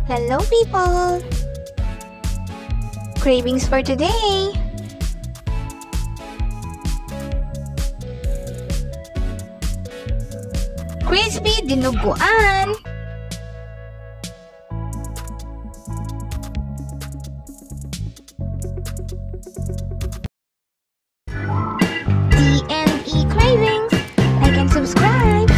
Hello people! Cravings for today! Crispy dinuguan! TNE Cravings! Like and subscribe!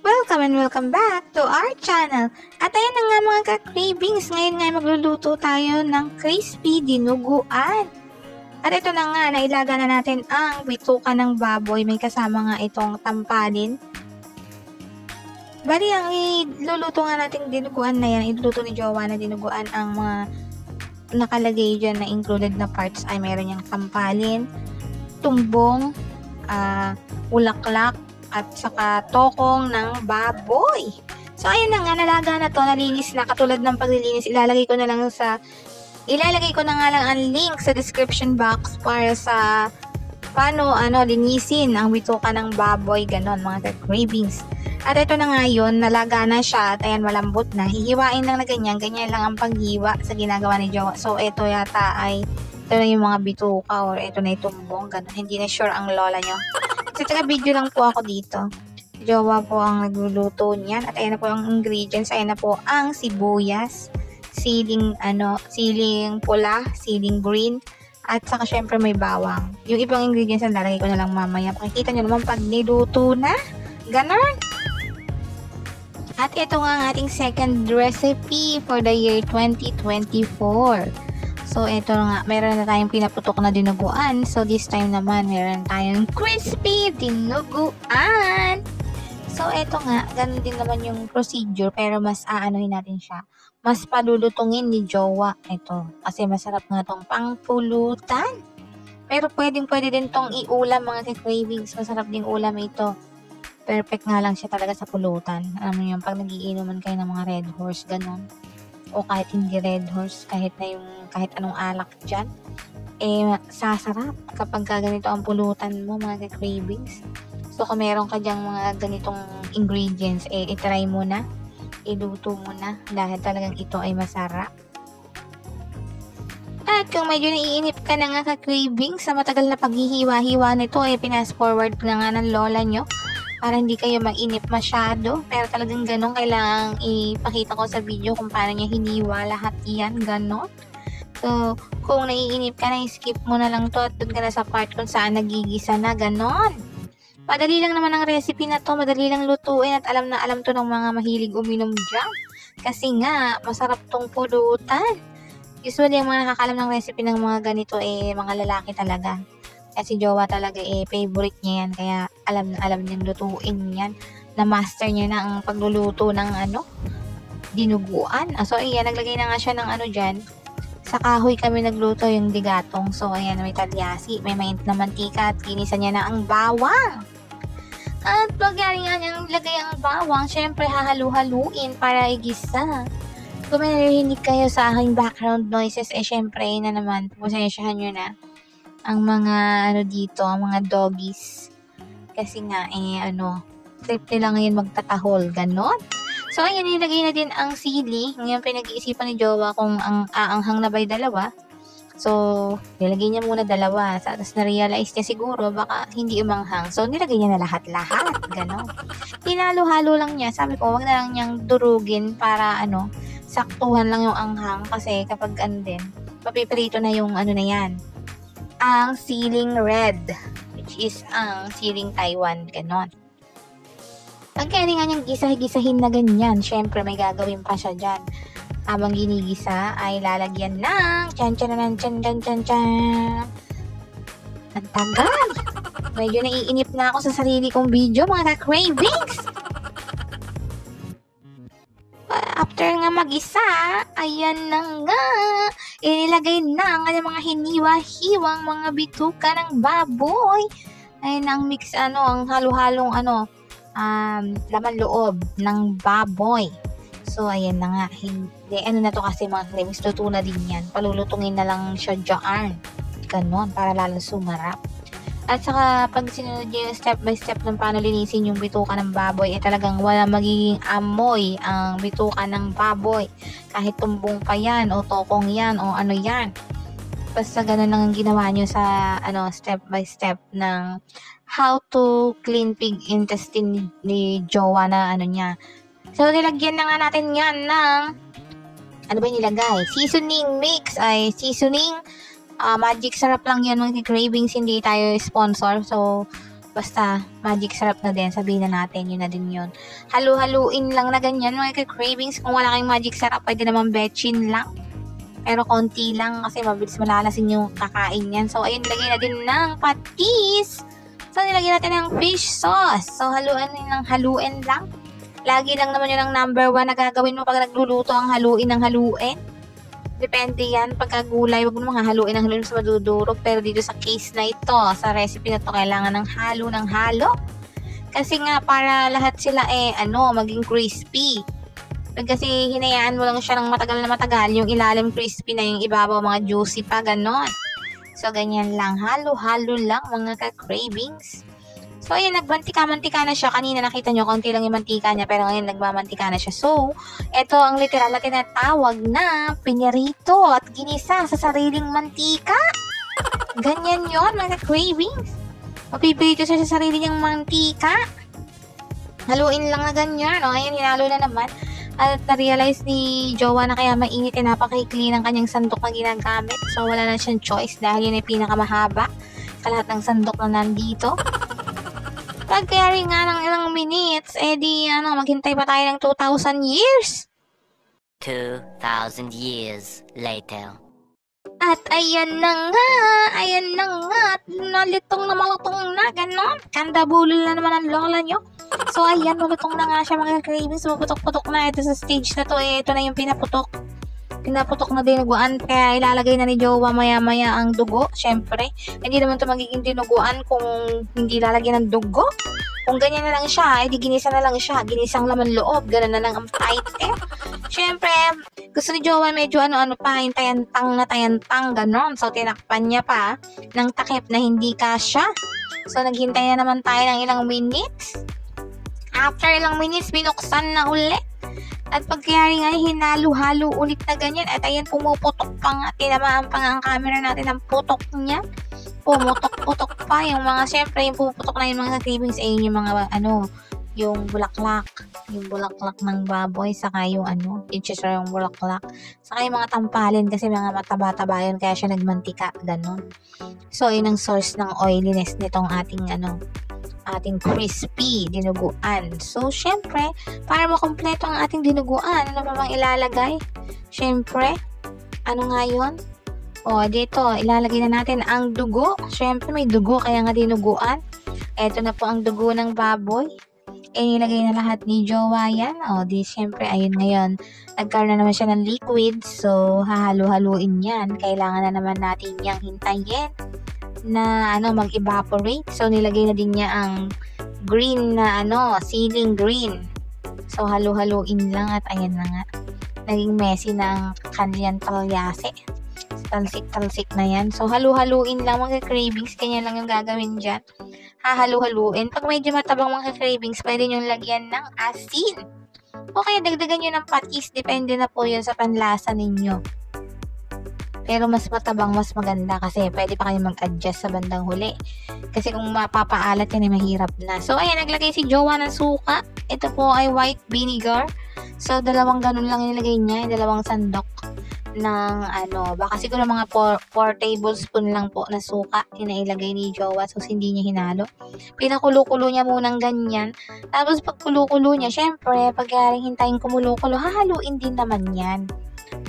Welcome and welcome back to our channel. At ayan na nga mga ka-cravings, ngayon nga magluluto tayo ng crispy dinuguan. At ito na nga, nailaga na natin ang bituka ng baboy. May kasama nga itong tampalin. Bali, ang iluluto nga natin dinuguan na yan, iluluto ni Jowa na dinuguan, ang mga nakalagay dyan na included na parts ay meron yung tampalin, tumbong, ulaklak, at saka tokong ng baboy. So, ayun na nga, nalaga na to, nalinis na. Katulad ng paglilinis, ilalagay ko na nga lang ang link sa description box para sa paano linisin ang bituka ng baboy, ganon mga cravings. At ito na nga yun, nalaga na siya at ayan, malambot na. Hihiwain lang na ganyan lang ang paghiwa sa ginagawa ni Jowa. So, ito yata ay ito na yung mga bituka or ito na yung tumbong, ganon. Hindi na sure ang lola nyo. Kasi taga-video lang po ako dito. Jowa po ang nagluluto niyan. At ayan na po ang ingredients. Ayan na po ang sibuyas, siling pula, siling green, at saka syempre may bawang. Yung ibang ingredients na lalagay ko na lang mamaya. Pakikita nyo naman pag niluto na. Ganon. At ito nga ang ating second recipe for the year 2024. So, ito nga, meron na tayong pinaputok na dinuguan. So, this time naman, meron tayong crispy dinuguan. So, ito nga, ganun din naman yung procedure, pero mas aanuhin natin siya. Mas palulutungin ni Jowa ito. Kasi masarap nga itong pangpulutan. Pero pwede din tong iulam mga cravings. Masarap ding ulam ito. Perfect nga lang siya talaga sa pulutan. Alam mo yun, pag nagiinuman kayo ng mga Red Horse, ganun. O kahit hindi Red Horse, kahit anong alak dyan, sasarap kapag ganito ang pulutan mo mga cravings. So kung meron ka dyang mga ganitong ingredients, itry mo na, iluto mo na, dahil talagang ito ay masarap. At kung medyo naiinip ka na nga ka-cravings sa matagal na paghihiwa-hiwa nito, pinas forward na nga ng lola nyo para hindi kayo mainip masyado. Pero talagang ganun, kailangang ipakita ko sa video kung paano niya hiniwa lahat yan, ganun. So, kung naiinip ka na, skip mo na lang to at doon ka na sa part kung saan nagigisa na, ganun. Madali lang naman ang recipe na to, madali lang lutuin at alam na alam to ng mga mahilig uminom dyan. Kasi nga, masarap tong pulutan. Usually, ang mga nakakalam ng recipe ng mga ganito, mga lalaki talaga. Kasi Jowa talaga favorite niya yan. Kaya alam niyang lutuin yan. Na-master niya na ang pagluluto ng dinuguan. So, ayan, naglagay na nga siya ng dyan. Sa kahoy kami nagluto yung digatong. So, ayan, may talyasi, may mainit na mantika at kinisan niya na ang bawang. At pag nga niyang lagay ang bawang, syempre hahalu-haluin para igisa. Kung may narinig kayo sa aking background noises, syempre na naman, pasensyahan nyo na ang mga dito, ang mga doggies. Kasi nga, trip nila ngayon magtatahol, ganon. So, ayan, nilagay na din ang sili. Ngayon, pinag-iisipan ni Jowa kung ang aanghang na ba'y dalawa. So, nilagay niya muna dalawa. Tapos na-realize niya siguro, baka hindi umanghang. So, nilagay niya na lahat-lahat, ganon. Hinalo-halo lang niya. Sabi ko, wag na lang niyang durugin para, saktuhan lang yung anghang. Kasi kapag papiprito na yung na yan. Ang siling red, which is ang siling Taiwan, ganon. Pag kaya nga niyang gisahin na ganyan, syempre may gagawin pa siya dyan. Habang ginigisa ay lalagyan ng chan. Ang tagal. Medyo naiinip na ako sa sarili kong video, mga cravings. After nga mag-isa, ayan na nga, inilagay na ang mga hiniwa-hiwang mga bituka ng baboy. Ayan ang mix, ang halo-halong laman loob ng baboy. So, ayan na nga, na to kasi mga cravings, luto na din yan. Palulutungin na lang siya dyan. Ganon, para lalong sumarap. At saka pag sinunod niyo yung step by step ng paano linisin yung bituka ng baboy, talagang wala magiging amoy ang bituka ng baboy. Kahit tumbong pa yan o tokong yan o ano yan. Basta ganun lang ang ginawa nyo sa step by step ng how to clean pig intestine ni Jowa na niya. So nilagyan na nga natin yan ng ano ba nilagay? Seasoning mix ay seasoning. Magic sarap lang yan mga cravings, hindi tayo sponsor. So basta magic sarap na din, sabihin na natin, yun na din yun. Halu-haluin lang na ganyan mga cravings. Kung wala kayong magic sarap, pwede naman betchin lang. Pero konti lang kasi mabilis malalasin yung kakain yan. So, ayun, lagay na din ng patis. So, nilagay natin ng fish sauce. So, haluin lang. Lagi lang naman yun ang number 1 na gagawin mo pag nagluluto, ang haluin ng haluin. Depende yan. Pagka gulay, wag mo haluin ng haluin sa madudurog. Pero dito sa case na ito, sa recipe na to, kailangan ng halo. Kasi nga, para lahat sila maging crispy. Kasi hinayaan mo lang siya ng matagal na matagal, yung ilalim crispy na, yung ibabaw mga juicy pa, ganon. So, ganyan lang. Halo-halo lang mga ka-cravings. So, ayan, nagmantika-mantika na siya. Kanina nakita nyo, konti lang yung mantika niya, pero ngayon nagmamantika na siya. So, ito ang literal na tinatawag na pinirito at ginisa sa sariling mantika. Ganyan yon mga cravings. Mapipirito siya sa sarili niyang mantika. Haluin lang na ganyan. O, ayan, hinalo na naman. At na-realize ni Jowa na kaya mainit, napakaikli ng kanyang sandok na ginagamit. So, wala na siyang choice dahil yun ay pinakamahaba sa lahat ng sandok na nandito. Pag carry nga ng ilang minutes, maghintay pa tayo ng 2,000 years. 2,000 years later. At ayan na nga, nalitong na malutong na, ganon. Kandabulol na naman ang lola nyo. So ayan, malutong na nga siya mga cravings, puputok-putok na. Ito sa stage na to, ito na yung pinaputok na dinuguan, kaya ilalagay na ni Jowa maya-maya ang dugo. Syempre, hindi naman to magiging dinuguan kung hindi lalagyan ng dugo. Kung ganyan na lang siya, di ginisa na lang siya, ginisang laman loob, gano'n na lang ang title. Syempre, gusto ni Jowa medyo pa, yung tayantang, gano'n. So, tinakpan niya pa ng takip na hindi kasya. So, naghintay na naman tayo ng ilang minutes. After ilang minutes, binuksan na ulit. At pagkayari nga, hinalo-halo ulit na ganyan. At ayan, pumuputok pa nga. Tinamaan pa nga ang camera natin ng putok niya. Pumutok-putok pa. Yung mga, syempre, yung pumuputok na yung mga cravings, ayun yung mga, yung bulaklak. Yung bulaklak ng baboy. Saka yung, yung chisra yung bulaklak. Saka yung mga tampalin kasi mga mataba-taba yun. Kaya siya nagmantika. Ganon. So, yun ang source ng oiliness nitong ating, ating crispy dinuguan. So, syempre, para makompleto ang ating dinuguan, ano pa bang ilalagay? Syempre, ano nga yun? O, dito, ilalagay na natin ang dugo. Syempre, may dugo, kaya nga dinuguan. Eto na po ang dugo ng baboy. Nilagay na lahat ni Jowa yan. O, syempre, ayun ngayon. Nagkaroon na naman siya ng liquid. So, hahalo-haluin yan. Kailangan na naman natin niyang hintayin na mag-evaporate. So, nilagay na din niya ang green na ceiling green. So, halo-haluin lang at ayan na nga. Naging messy na ang kanyang talyase. Talsik-talsik na yan. So, halo-haluin lang mga cravings. Ganyan lang yung gagawin dyan. Hahalo-haluin. Pag medyo matabang mga cravings, pwede nyo lagyan ng asin. O kaya dagdagan nyo ng patis. Depende na po yun sa panlasa ninyo. Pero mas matabang, mas maganda kasi pwede pa kayo mag-adjust sa bandang huli. Kasi kung mapapaalat yan, mahirap na. So, ayan, naglagay si Jowa ng suka. Ito po ay white vinegar. So, dalawang ganun lang nilagay niya. Dalawang sandok ng baka siguro mga 4 tablespoon lang po na suka. Yun na ilagay ni Jowa. So, hindi niya hinalo. Pinakulo-kulo niya munang ganyan. Tapos, pag kulo-kulo niya, syempre, pag hintayin kumulo-kulo, hahaluin din naman yan.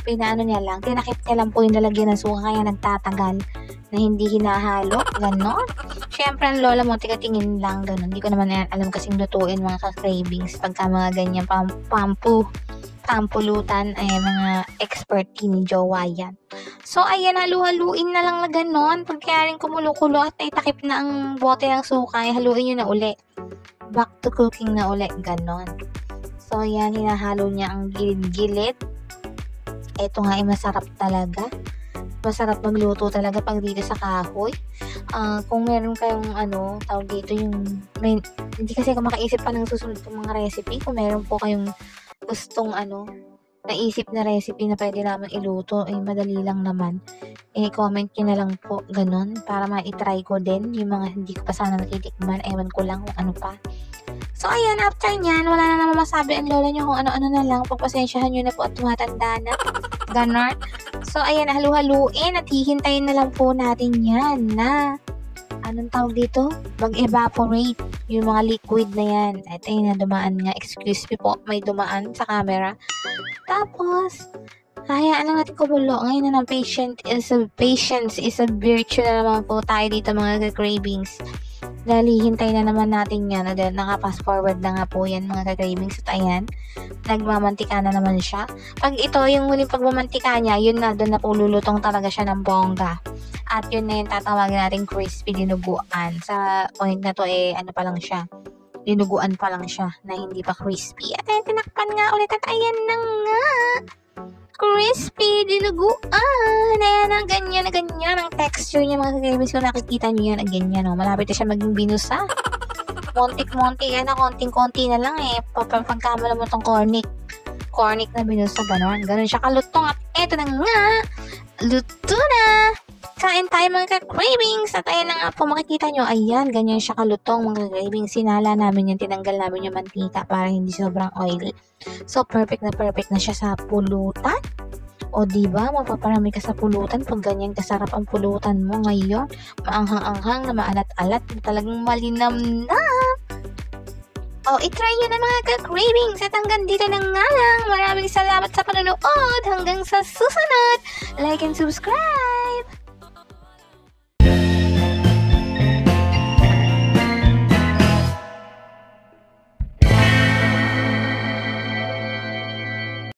Niya lang, tinakip niya lang po yung lalagyan ng suka kaya nagtatagal na hindi hinahalo, ganon. Syempre, ang lola mo, tigatingin lang, ganon. Hindi ko naman alam kasing lutuin mga ka-cravings pagka mga ganyan pampulutan, ay mga expert ni Jowa yan. So, ayan, halu-haluin na lang na ganon. Pag kaya rin kumulo-kulo at itakip na ang bote ng suka, ay haluin nyo na uli. Back to cooking na uli, ganon. So, ayan, hinahalo niya ang gilid-gilid. Ito nga ay masarap talaga. Masarap magluto talaga pag dito sa kahoy. Kung meron kayong tawag dito hindi kasi ako makaisip pa ng susunod kong mga recipe. Kung meron po kayong gustong naisip na recipe na pwede naman iluto, madali lang naman. Comment nyo na lang po, ganun, para ma-try ko din yung mga hindi ko pa sana natitikman. Ewan ko lang kung ano pa. So, ayan, after nyan, wala na naman masabi ang lola nyo kung ano-ano na lang. Pagpasensyahan nyo na po at tumatanda na. Ganon. So, ayan, halu-haluin at hihintayin na lang po natin yan na, anong tawag dito? Mag-evaporate yung mga liquid na yan. Ito yung dumaan nga. Excuse me po, may dumaan sa camera. Tapos, hayaan lang natin kumulo. Ngayon na patience is a virtue na naman po tayo dito mga cravings. Dahil hintay na naman natin yan. Naka-fast forward na nga po yan mga cravings. At ayan, nagmamantika na naman siya. Pag ito yung huling pagmamantika niya, yun na, doon na po lulutong talaga siya ng bongga. At yun na yung tatawagin natin crispy dinuguan. Sa point na to ano pa lang siya. Dinuguan pa lang siya na hindi pa crispy. At ayan, tinakpan nga ulit. At ayan na nga. Crispy dinuguan. Ayan ang ganyan na ganyan. Ang texture niya mga kagabis ko. Nakikita niyo yan. Ganyan malapit na siya maging binusa. Montik-montik. Konting-konti na lang pagkamala mo tong cornic na binusa. Ganon siya kalutong. At eto na nga. Luto na. Kain tayo mga ka-cravings. At ayan na nga po makikita nyo. Ayan, ganyan siya kalutong mga ka-cravings. Sinala namin yan. Tinanggal namin yung mantika para hindi sobrang oily. So, perfect na siya sa pulutan. O diba, mapaparami ka sa pulutan pag ganyan kasarap ang pulutan mo ngayon. Maanghang-anghang na maalat-alat na talagang malinamnam. I-try nyo na mga ka-cravings. At hanggang dito na nga lang. Maraming salamat sa panonood. Hanggang sa susunod. Like and subscribe.